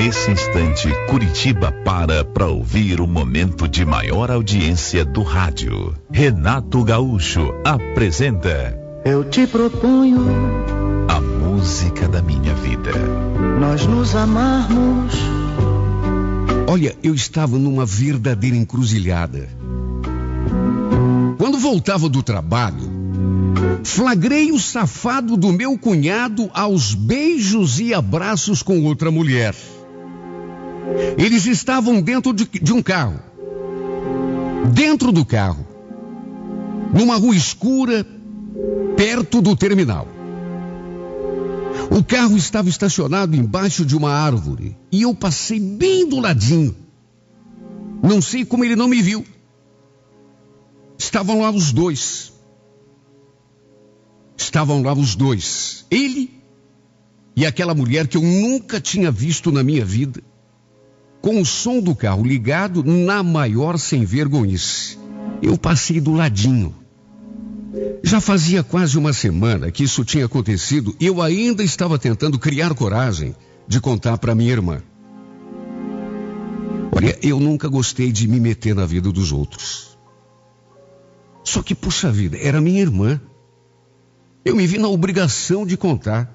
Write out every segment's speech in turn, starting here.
Nesse instante, Curitiba para ouvir o momento de maior audiência do rádio. Renato Gaúcho apresenta Eu te proponho a música da minha vida. Nós nos amarmos. Olha, eu estava numa verdadeira encruzilhada. Quando voltava do trabalho, flagrei o safado do meu cunhado aos beijos e abraços com outra mulher. Eles estavam dentro de um carro. Dentro do carro, numa rua escura, perto do terminal. O carro estava estacionado embaixo de uma árvore e eu passei bem do ladinho. Não sei como ele não me viu. Estavam lá os dois. Ele e aquela mulher que eu nunca tinha visto na minha vida, com o som do carro ligado na maior sem-vergonhice. Eu passei do ladinho. Já fazia quase uma semana que isso tinha acontecido e eu ainda estava tentando criar coragem de contar para minha irmã. Olha, eu nunca gostei de me meter na vida dos outros. Só que, puxa vida, era minha irmã. Eu me vi na obrigação de contar.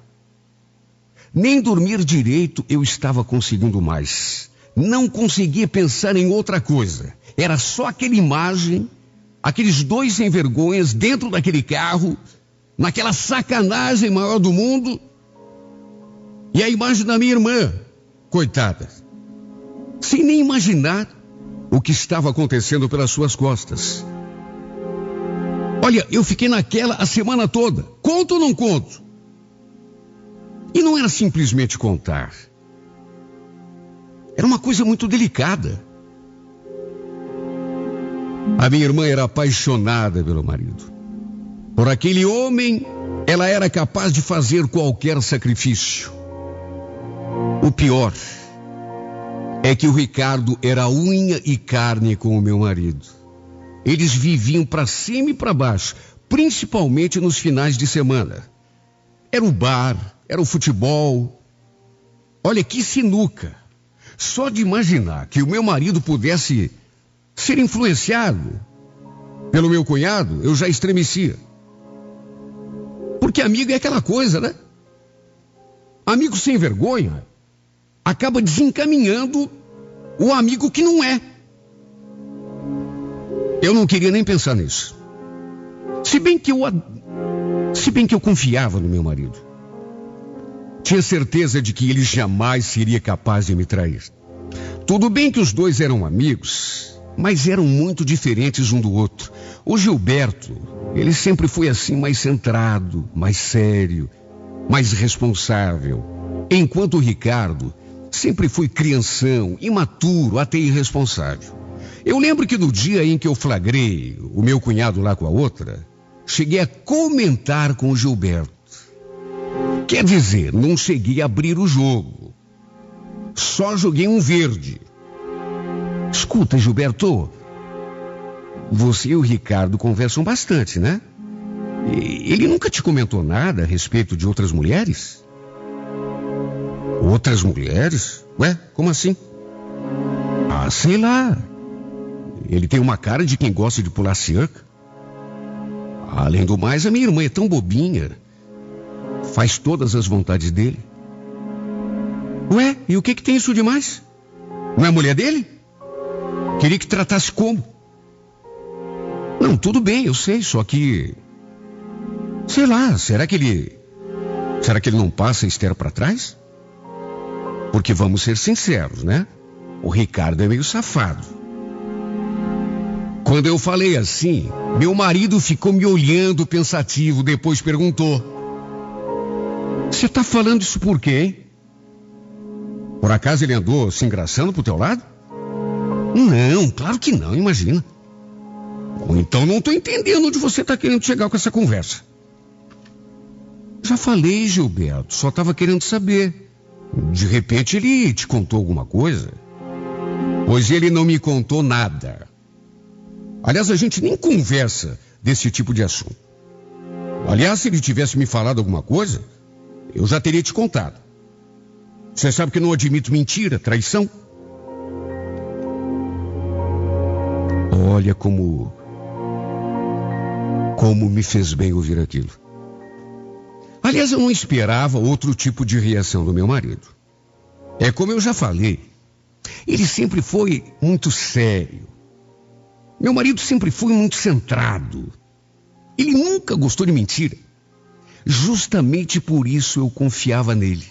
Nem dormir direito eu estava conseguindo mais. Não conseguia pensar em outra coisa. Era só aquela imagem, aqueles dois sem vergonhas dentro daquele carro, naquela sacanagem maior do mundo. E a imagem da minha irmã, coitada, sem nem imaginar o que estava acontecendo pelas suas costas. Olha, eu fiquei naquela a semana toda. Conto ou não conto? E não era simplesmente contar. Era uma coisa muito delicada. A minha irmã era apaixonada pelo marido. Por aquele homem, ela era capaz de fazer qualquer sacrifício. O pior é que o Ricardo era unha e carne com o meu marido. Eles viviam para cima e para baixo, principalmente nos finais de semana. Era o bar, era o futebol. Olha que sinuca. Só de imaginar que o meu marido pudesse ser influenciado pelo meu cunhado, eu já estremecia. Porque amigo é aquela coisa, né? Amigo sem vergonha acaba desencaminhando o amigo que não é. Eu não queria nem pensar nisso. Se bem que eu confiava no meu marido. Tinha certeza de que ele jamais seria capaz de me trair. Tudo bem que os dois eram amigos, mas eram muito diferentes um do outro. O Gilberto, ele sempre foi assim mais centrado, mais sério, mais responsável. Enquanto o Ricardo sempre foi crianção, imaturo, até irresponsável. Eu lembro que no dia em que eu flagrei o meu cunhado lá com a outra, cheguei a comentar com o Gilberto. Quer dizer, não cheguei a abrir o jogo. Só joguei um verde. Escuta, Gilberto, você e o Ricardo conversam bastante, né? Ele nunca te comentou nada a respeito de outras mulheres? Outras mulheres? Ué, como assim? Ah, sei lá. Ele tem uma cara de quem gosta de pular cerca. Além do mais, a minha irmã é tão bobinha. Faz todas as vontades dele. Ué, e o que tem isso de mais? Não é mulher dele? Queria que tratasse como? Não, tudo bem, eu sei, só que... Sei lá, será que ele não passa a Esther para trás? Porque vamos ser sinceros, né? O Ricardo é meio safado. Quando eu falei assim, meu marido ficou me olhando pensativo, depois perguntou: você tá falando isso por quê, hein? Por acaso ele andou se engraçando pro teu lado? Não, claro que não, imagina. Ou então não tô entendendo onde você tá querendo chegar com essa conversa. Já falei, Gilberto, só tava querendo saber. De repente ele te contou alguma coisa? Pois ele não me contou nada. Aliás, a gente nem conversa desse tipo de assunto. Aliás, se ele tivesse me falado alguma coisa, eu já teria te contado. Você sabe que eu não admito mentira, traição. Olha como me fez bem ouvir aquilo. Aliás, eu não esperava outro tipo de reação do meu marido. É como eu já falei, ele sempre foi muito sério. Meu marido sempre foi muito centrado. Ele nunca gostou de mentira. Justamente por isso eu confiava nele.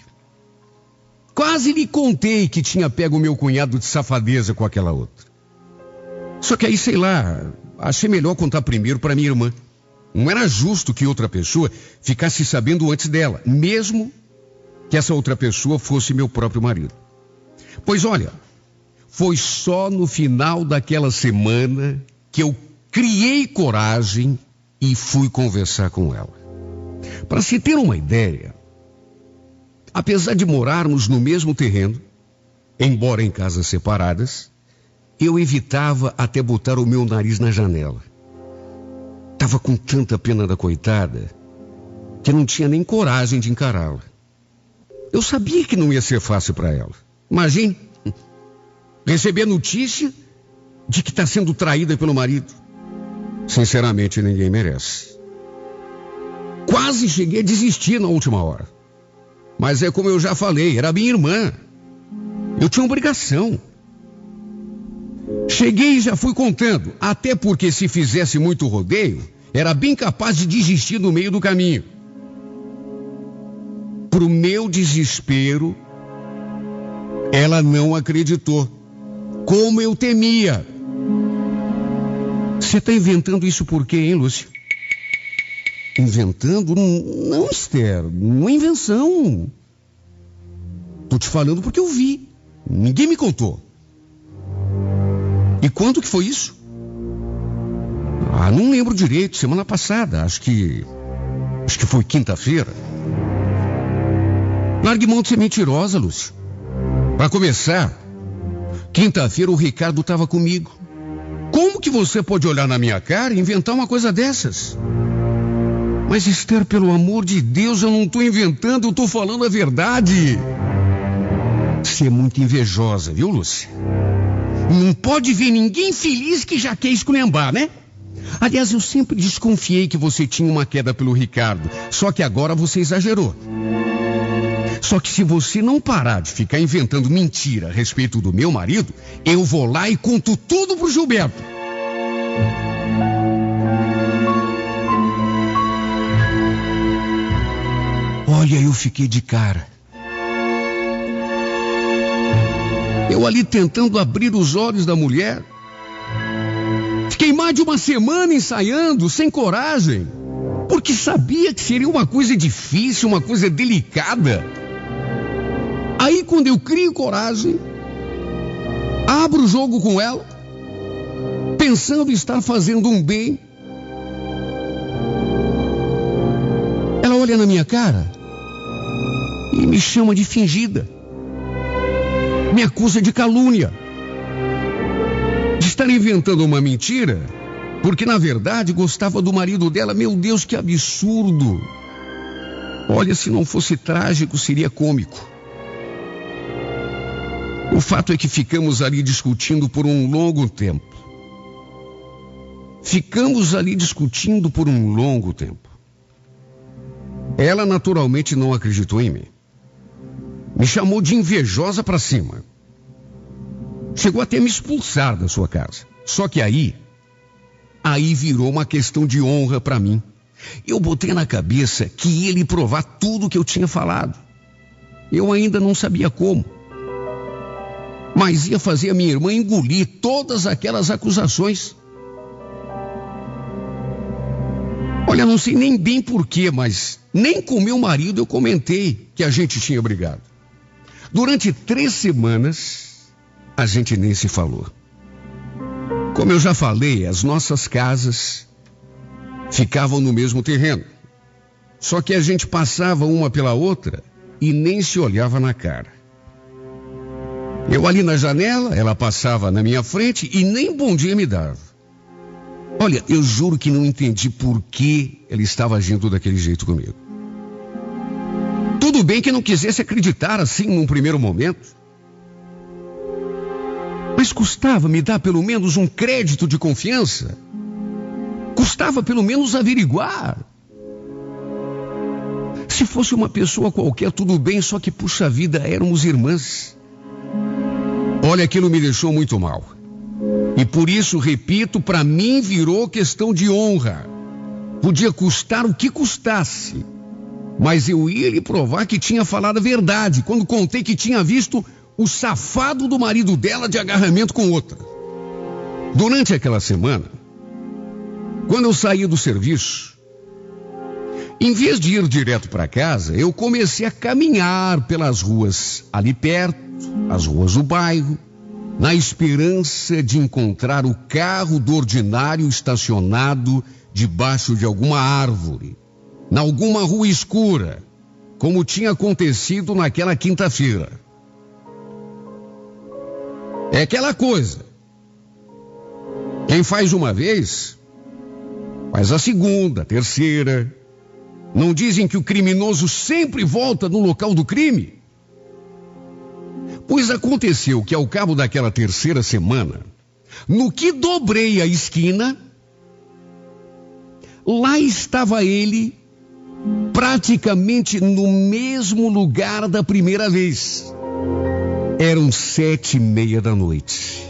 Quase lhe contei que tinha pego o meu cunhado de safadeza com aquela outra. Só que aí, sei lá, achei melhor contar primeiro para minha irmã. Não era justo que outra pessoa ficasse sabendo antes dela, mesmo que essa outra pessoa fosse meu próprio marido. Pois olha, foi só no final daquela semana que eu criei coragem e fui conversar com ela. Para se ter uma ideia, apesar de morarmos no mesmo terreno, embora em casas separadas, eu evitava até botar o meu nariz na janela. Tava com tanta pena da coitada que não tinha nem coragem de encará-la. Eu sabia que não ia ser fácil para ela. Imagine, receber a notícia de que está sendo traída pelo marido. Sinceramente, ninguém merece. Quase cheguei a desistir na última hora. Mas é como eu já falei, era minha irmã. Eu tinha obrigação. Cheguei e já fui contando, até porque se fizesse muito rodeio, era bem capaz de desistir no meio do caminho. Pro meu desespero, ela não acreditou, como eu temia. Você está inventando isso por quê, hein, Lúcia? Inventando? Não, Esther, não é invenção. Tô te falando porque eu vi. Ninguém me contou. E quando que foi isso? Não lembro direito, semana passada, acho que foi quinta-feira. Largue mão de ser mentirosa, Lúcia. Para começar, quinta-feira o Ricardo estava comigo. Como que você pode olhar na minha cara e inventar uma coisa dessas? Mas Esther, pelo amor de Deus, eu não estou inventando, eu estou falando a verdade. Você é muito invejosa, viu, Lúcia? Não pode ver ninguém feliz que já quer esculhambar, né? Aliás, eu sempre desconfiei que você tinha uma queda pelo Ricardo, só que agora você exagerou. Só que se você não parar de ficar inventando mentira a respeito do meu marido, eu vou lá e conto tudo pro Gilberto. Olha, eu fiquei de cara. Eu ali tentando abrir os olhos da mulher. Fiquei mais de uma semana ensaiando, sem coragem, porque sabia que seria uma coisa difícil, uma coisa delicada. Aí quando eu crio coragem, abro o jogo com ela, pensando em estar fazendo um bem, ela olha na minha cara e me chama de fingida. Me acusa de calúnia, de estar inventando uma mentira, porque na verdade gostava do marido dela. Meu Deus, que absurdo! Olha, se não fosse trágico, seria cômico. O fato é que ficamos ali discutindo por um longo tempo. Ela naturalmente não acreditou em mim. Me chamou de invejosa pra cima. Chegou até a me expulsar da sua casa. Só que aí virou uma questão de honra pra mim. Eu botei na cabeça que ia lhe provar tudo que eu tinha falado. Eu ainda não sabia como. Mas ia fazer a minha irmã engolir todas aquelas acusações. Olha, não sei nem bem porquê, mas nem com meu marido eu comentei que a gente tinha brigado. Durante 3 semanas, a gente nem se falou. Como eu já falei, as nossas casas ficavam no mesmo terreno. Só que a gente passava uma pela outra e nem se olhava na cara. Eu ali na janela, ela passava na minha frente e nem bom dia me dava. Olha, eu juro que não entendi por que ela estava agindo daquele jeito comigo. Tudo bem que não quisesse acreditar assim num primeiro momento. Mas custava me dar pelo menos um crédito de confiança. Custava pelo menos averiguar. Se fosse uma pessoa qualquer, tudo bem, só que, puxa vida, éramos irmãs. Olha, aquilo me deixou muito mal. E por isso, repito, para mim virou questão de honra. Podia custar o que custasse. Mas eu ia lhe provar que tinha falado a verdade quando contei que tinha visto o safado do marido dela de agarramento com outra. Durante aquela semana, quando eu saí do serviço, em vez de ir direto para casa, eu comecei a caminhar pelas ruas ali perto, as ruas do bairro, na esperança de encontrar o carro do ordinário estacionado debaixo de alguma árvore, em alguma rua escura, como tinha acontecido naquela quinta-feira. É aquela coisa. Quem faz uma vez, faz a segunda, a terceira. Não dizem que o criminoso sempre volta no local do crime? Pois aconteceu que ao cabo daquela terceira semana, no que dobrei a esquina, lá estava ele, praticamente no mesmo lugar da primeira vez. Eram 7:30 da noite.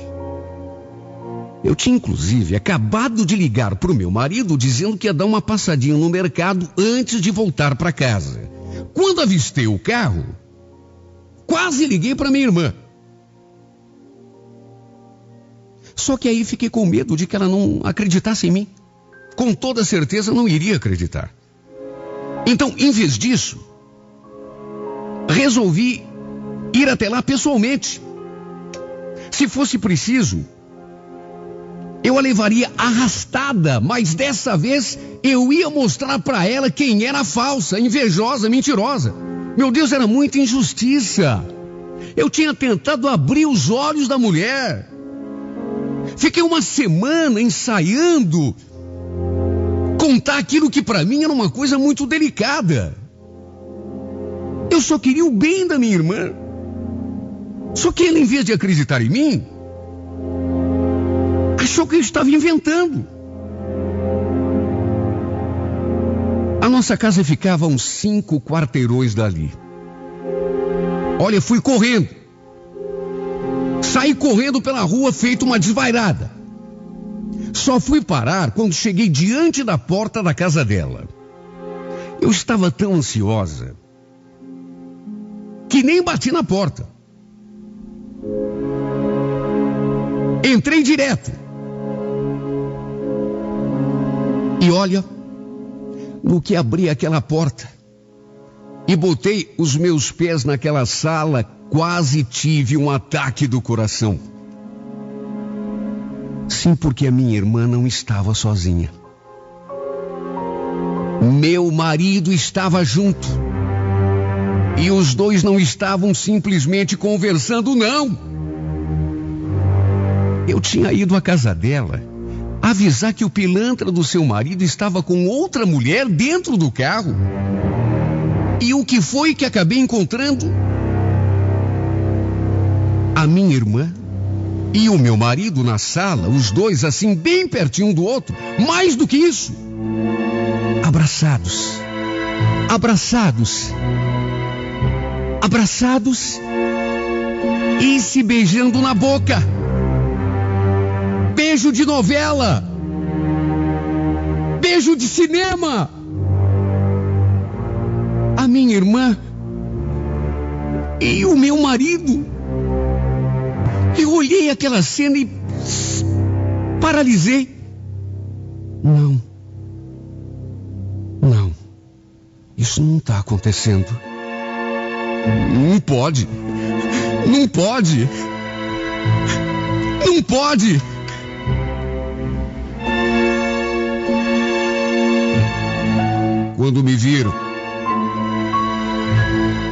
Eu tinha, inclusive, acabado de ligar para o meu marido dizendo que ia dar uma passadinha no mercado antes de voltar para casa. Quando avistei o carro, quase liguei para minha irmã. Só que aí fiquei com medo de que ela não acreditasse em mim. Com toda certeza não iria acreditar. Então, em vez disso, resolvi ir até lá pessoalmente. Se fosse preciso, eu a levaria arrastada, mas dessa vez eu ia mostrar para ela quem era falsa, invejosa, mentirosa. Meu Deus, era muita injustiça. Eu tinha tentado abrir os olhos da mulher. Fiquei uma semana ensaiando contar aquilo que para mim era uma coisa muito delicada. Eu só queria o bem da minha irmã. Só que ele, em vez de acreditar em mim, achou que eu estava inventando. A nossa casa ficava a uns 5 quarteirões dali. Olha, fui correndo. Saí correndo pela rua feito uma desvairada. Só fui parar quando cheguei diante da porta da casa dela. Eu estava tão ansiosa que nem bati na porta. Entrei direto. E olha, no que abri aquela porta e botei os meus pés naquela sala, quase tive um ataque do coração. Sim, porque a minha irmã não estava sozinha. Meu marido estava junto. E os dois não estavam simplesmente conversando, não. Eu tinha ido à casa dela avisar que o pilantra do seu marido estava com outra mulher dentro do carro. E o que foi que acabei encontrando? A minha irmã e o meu marido na sala, os dois assim bem pertinho um do outro. Mais do que isso, abraçados, abraçados, abraçados e se beijando na boca. Beijo de novela, beijo de cinema. A minha irmã e o meu marido. Eu olhei aquela cena e paralisei. Não, isso não está acontecendo. Não pode, não pode, não pode. Quando me viram,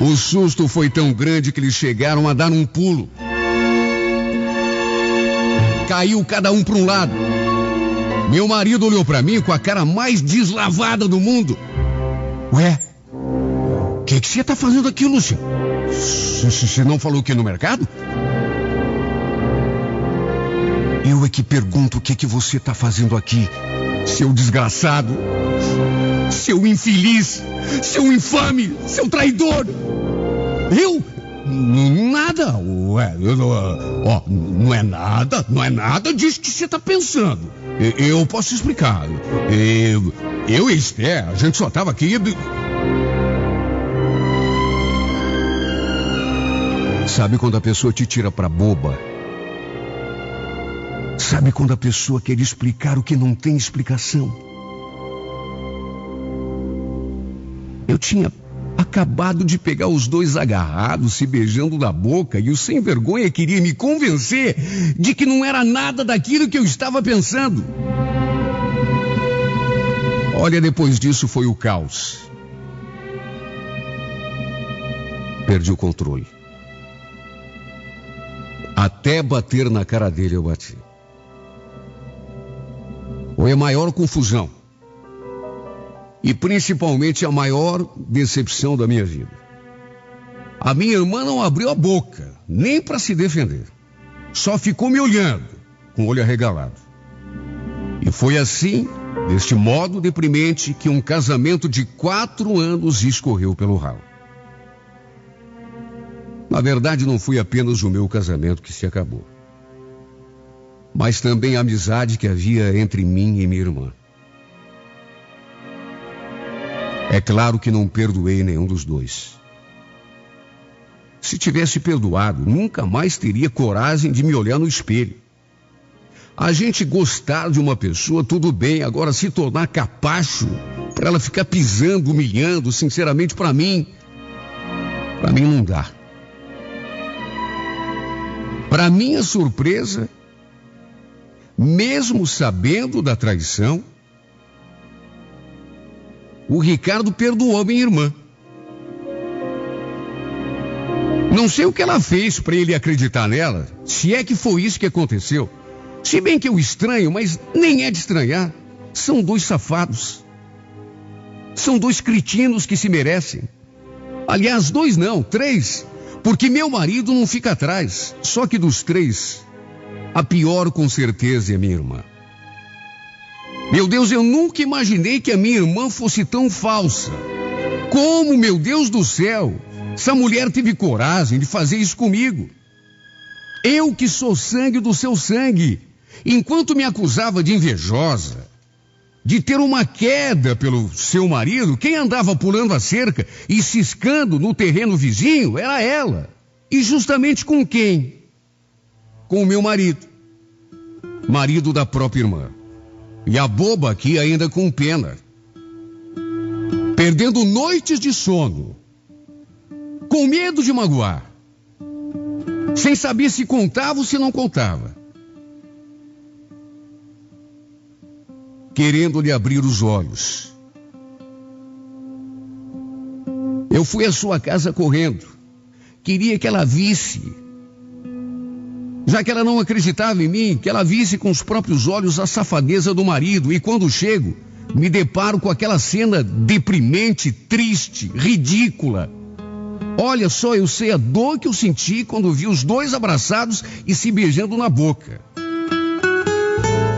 o susto foi tão grande que eles chegaram a dar um pulo. Caiu cada um para um lado. Meu marido olhou para mim com a cara mais deslavada do mundo. Ué, O que você está fazendo aqui, Luciano? Você não falou que no mercado? Eu é que pergunto o que você está fazendo aqui, seu desgraçado, seu infeliz, seu infame, seu traidor. Eu? Nada. Ué, não é nada disso que você está pensando. Eu posso explicar. Eu e Esther, a gente só estava aqui. Sabe quando a pessoa te tira pra boba? Sabe quando a pessoa quer explicar o que não tem explicação? Eu tinha acabado de pegar os dois agarrados, se beijando na boca, e o sem vergonha queria me convencer de que não era nada daquilo que eu estava pensando. Olha, depois disso foi o caos. Perdi o controle. Até bater na cara dele eu bati. Foi a maior confusão. E principalmente a maior decepção da minha vida. A minha irmã não abriu a boca, nem para se defender. Só ficou me olhando, com o olho arregalado. E foi assim, deste modo deprimente, que um casamento de 4 anos escorreu pelo ralo. Na verdade, não foi apenas o meu casamento que se acabou, mas também a amizade que havia entre mim e minha irmã. É claro que não perdoei nenhum dos dois. Se tivesse perdoado, nunca mais teria coragem de me olhar no espelho. A gente gostar de uma pessoa, tudo bem, agora se tornar capacho para ela ficar pisando, humilhando, sinceramente, para mim não dá. Para minha surpresa, mesmo sabendo da traição, o Ricardo perdoou minha irmã. Não sei o que ela fez para ele acreditar nela, se é que foi isso que aconteceu. Se bem que eu estranho, mas nem é de estranhar. São 2 safados. São 2 cretinos que se merecem. Aliás, 2 não, 3. Porque meu marido não fica atrás. Só que dos 3, a pior com certeza é minha irmã. Meu Deus, eu nunca imaginei que a minha irmã fosse tão falsa. Como, meu Deus do céu, essa mulher teve coragem de fazer isso comigo? Eu que sou sangue do seu sangue, enquanto me acusava de invejosa, de ter uma queda pelo seu marido, quem andava pulando a cerca e ciscando no terreno vizinho era ela. E justamente com quem? Com o meu marido. Marido da própria irmã. E a boba aqui ainda com pena. Perdendo noites de sono. Com medo de magoar. Sem saber se contava ou se não contava. Querendo lhe abrir os olhos. Eu fui à sua casa correndo. Queria que ela visse. Já que ela não acreditava em mim, que ela visse com os próprios olhos a safadeza do marido. E quando chego, me deparo com aquela cena deprimente, triste, ridícula. Olha só, eu sei a dor que eu senti quando vi os 2 abraçados e se beijando na boca.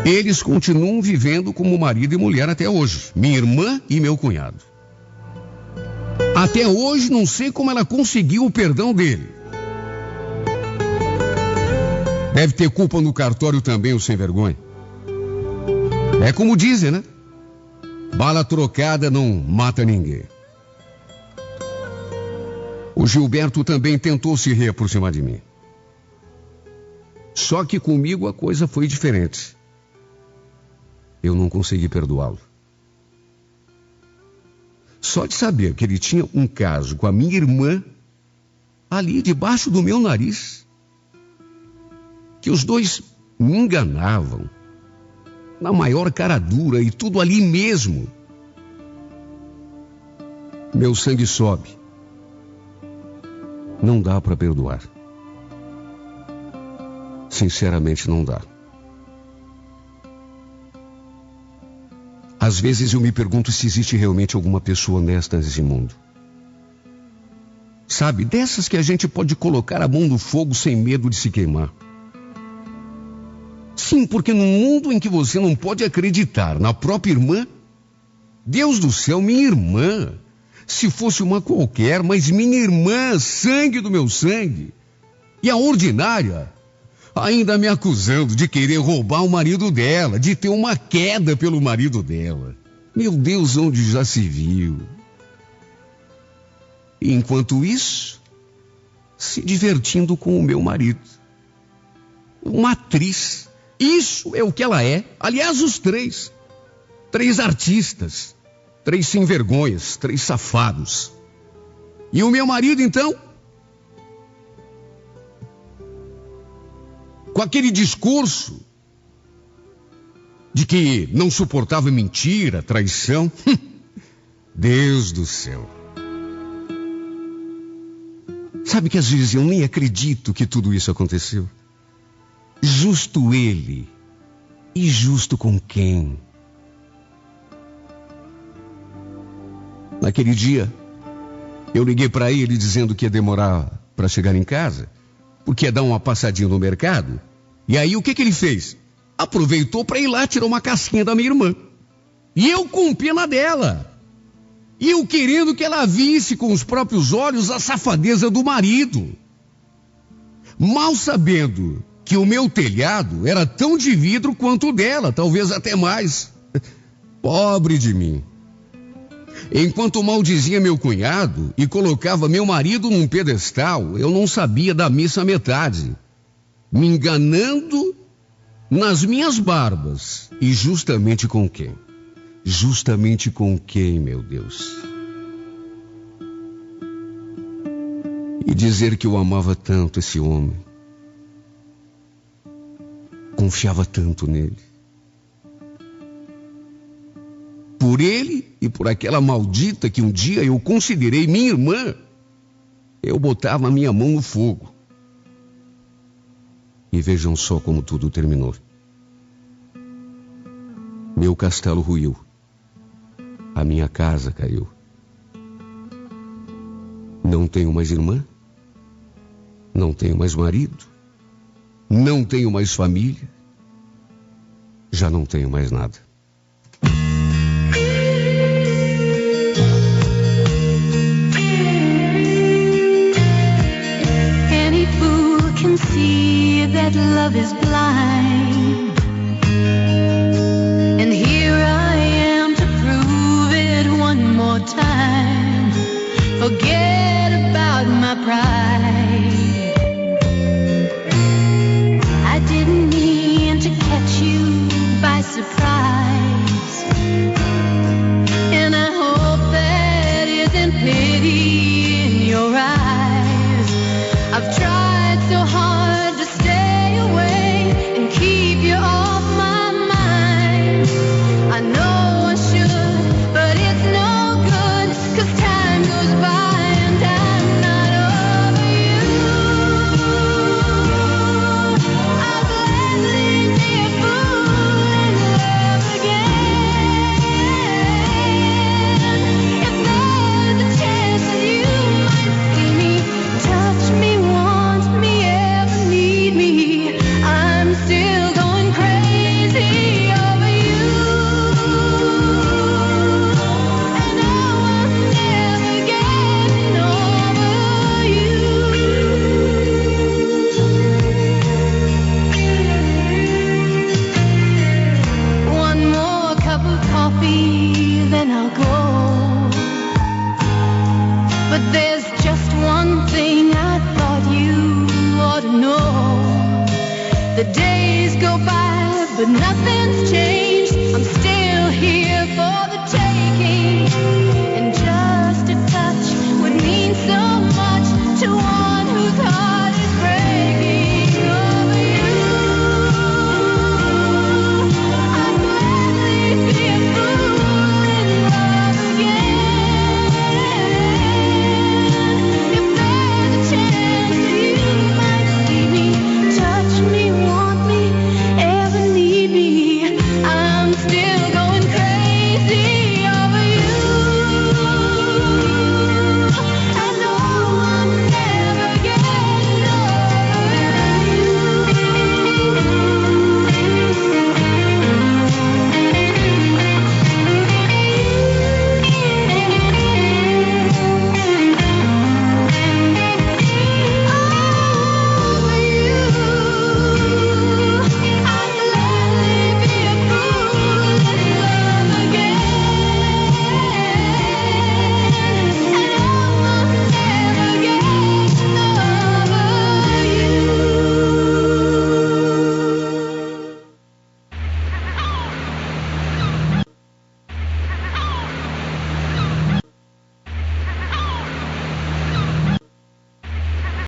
Eles continuam vivendo como marido e mulher até hoje. Minha irmã e meu cunhado. Até hoje não sei como ela conseguiu o perdão dele. Deve ter culpa no cartório também, o sem vergonha. É como dizem, né? Bala trocada não mata ninguém. O Gilberto também tentou se reaproximar de mim. Só que comigo a coisa foi diferente. Eu não consegui perdoá-lo. Só de saber que ele tinha um caso com a minha irmã, ali debaixo do meu nariz, que os 2 me enganavam, na maior cara dura e tudo ali mesmo. Meu sangue sobe. Não dá para perdoar. Sinceramente, não dá. Às vezes eu me pergunto se existe realmente alguma pessoa honesta nesse mundo. Sabe, dessas que a gente pode colocar a mão no fogo sem medo de se queimar. Sim, porque num mundo em que você não pode acreditar na própria irmã, Deus do céu, minha irmã, se fosse uma qualquer, mas minha irmã, sangue do meu sangue, e a ordinária, ainda me acusando de querer roubar o marido dela, de ter uma queda pelo marido dela. Meu Deus, onde já se viu? E enquanto isso, se divertindo com o meu marido. Uma atriz. Isso é o que ela é. Aliás, os três. 3 artistas. 3 sem vergonhas. 3 safados. E o meu marido, então? Com aquele discurso de que não suportava mentira, traição. Deus do céu. Sabe que às vezes eu nem acredito que tudo isso aconteceu. Justo ele. E justo com quem? Naquele dia, eu liguei para ele dizendo que ia demorar para chegar em casa, porque ia dar uma passadinha no mercado. E aí o que ele fez? Aproveitou para ir lá tirar uma casquinha da minha irmã. E eu com pena dela. E eu querendo que ela visse com os próprios olhos a safadeza do marido. Mal sabendo que o meu telhado era tão de vidro quanto o dela, talvez até mais. Pobre de mim. Enquanto maldizia meu cunhado e colocava meu marido num pedestal, eu não sabia da missa à metade. Me enganando nas minhas barbas. E justamente com quem? Justamente com quem, meu Deus? E dizer que eu amava tanto esse homem. Confiava tanto nele. Por ele e por aquela maldita que um dia eu considerei minha irmã, eu botava a minha mão no fogo. E vejam só como tudo terminou. Meu castelo ruiu. A minha casa caiu. Não tenho mais irmã. Não tenho mais marido. Não tenho mais família. Já não tenho mais nada. Any fool can see that love is blind. And here I am to prove it one more time. Forget about my pride. I didn't mean to catch you by surprise. And I hope that isn't pity in your eyes. I've tried so hard to stay away and keep you off my mind. I know I should, but it's no good, 'cause time goes by and I'm not over you. I'll gladly be a fool and love again. If there's a chance that you might see me, touch me, want me, ever need me, I'm still going crazy over you. And oh, I'm never getting over you. One more cup of coffee, then I'll go. But there's just one thing I thought you ought to know. The days go by, but nothing